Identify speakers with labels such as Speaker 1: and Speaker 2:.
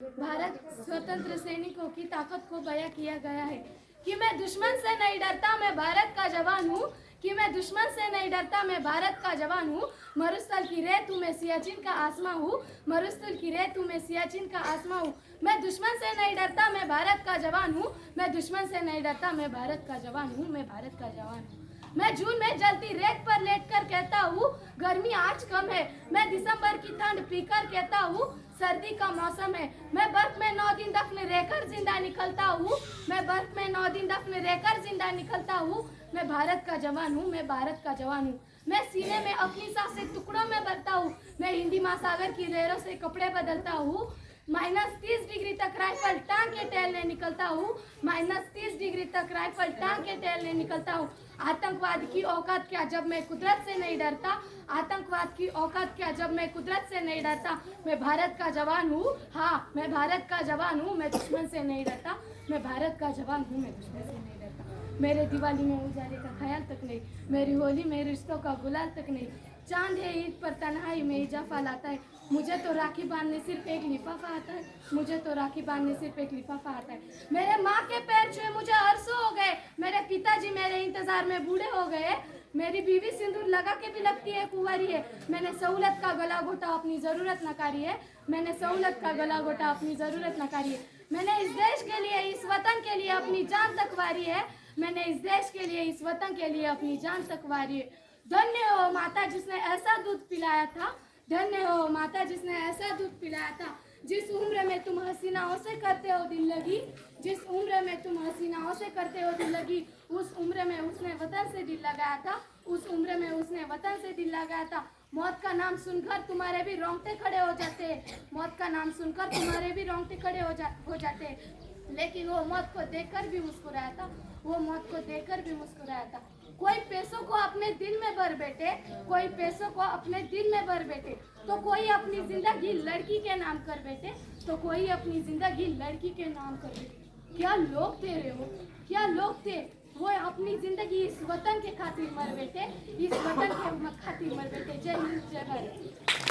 Speaker 1: भारत स्वतंत्र सैनिकों की ताकत को बयां किया गया है कि मैं दुश्मन से नहीं डरता, मैं भारत का जवान हूँ। कि मैं दुश्मन से नहीं डरता, मैं भारत का जवान हूँ। मरुस्थल की रेत हूँ, मैं सियाचिन का आसमां हूँ। मरुस्थल की रेत हूँ, मैं सियाचिन का आसमां हूँ। मैं दुश्मन से नहीं डरता, मैं भारत का जवान हूँ। मैं दुश्मन से नहीं डरता, मैं भारत का जवान हूँ। मैं भारत का जवान हूँ। मैं जून में जलती रेत पर लेटकर कहता हूँ, गर्मी आज कम है। मैं दिसंबर की ठंड पीकर कहता हूँ, सर्दी का मौसम है। मैं बर्फ में 9 दिन दफन रहकर जिंदा निकलता हूँ। मैं बर्फ में 9 दिन दफन रहकर जिंदा निकलता हूँ। मैं भारत का जवान हूँ। मैं भारत का जवान हूँ। मैं सीने में अपनी सांसें टुकड़ों में भरता हूँ। मैं हिंदी महासागर की लहरों से कपड़े बदलता हूँ। -30 डिग्री तक राइफल टांग के टहलने निकलता हूँ। -30 डिग्री तक राइफल टांग के टहलने निकलता हूँ। आतंकवाद की औकात क्या जब मैं कुदरत से नहीं डरता। आतंकवाद की औकात क्या जब मैं कुदरत से नहीं डरता। मैं भारत का जवान हूँ। हाँ, मैं भारत का जवान हूँ। मैं दुश्मन से नहीं डरता। मैं भारत का जवान हूँ। मैं दुश्मन से नहीं डरता। मेरे दिवाली में उजाले का ख्याल तक नहीं। मेरी होली में रिश्तों का गुलाल तक नहीं। चांद है ईद पर तन्हाई में इजाफा लाता है। मुझे तो राखी बांधने सिर्फ एक लिफाफा आता है। मुझे तो राखी बांधने सिर्फ एक लिफाफा आता है। मेरे माँ के पैर छुए मुझे अरसों हो गए। मेरे पिताजी मेरे इंतजार में बूढ़े हो गए। मेरी बीवी सिंदूर लगा के भी लगती है कुंवारी है। मैंने सहूलत का गला घोटा अपनी जरूरत नकारी है। मैंने सहूलत का गला घोटा अपनी जरूरत नकारी है। मैंने इस देश के लिए, इस वतन के लिए अपनी जान तक वारी है। मैंने इस देश के लिए, इस वतन के लिए अपनी जान तक वारी है। धन्य हो माता जिसने ऐसा दूध पिलाया था। धन्य हो माता जिसने ऐसा दूध पिलाया था। जिस उम्र में तुम हसीनाओं से करते हो दिल लगी, जिस उम्र में तुम हसीनाओं से करते हो दिल लगी, उस उम्र में उसने वतन से दिल लगाया था। उस उम्र में उसने वतन से दिल लगाया था। मौत का नाम सुनकर तुम्हारे भी रोंगटे खड़े हो जाते। मौत का नाम सुनकर तुम्हारे भी रोंगटे खड़े हो जाते। लेकिन वो मौत को देखकर भी मुस्कुराया था। वो मौत को देखकर भी मुस्कुराया था। कोई पैसों को अपने दिल में भर बैठे, कोई पैसों को अपने दिल में भर बैठे, तो कोई अपनी जिंदगी लड़की के नाम कर बैठे। तो कोई अपनी जिंदगी लड़की के नाम कर बैठे। क्या लोग थे रे वो, क्या लोग थे वो। अपनी जिंदगी इस वतन के खातिर मर बैठे, इस वतन के खातिर मर बैठे। जय हिंद, जय भारत।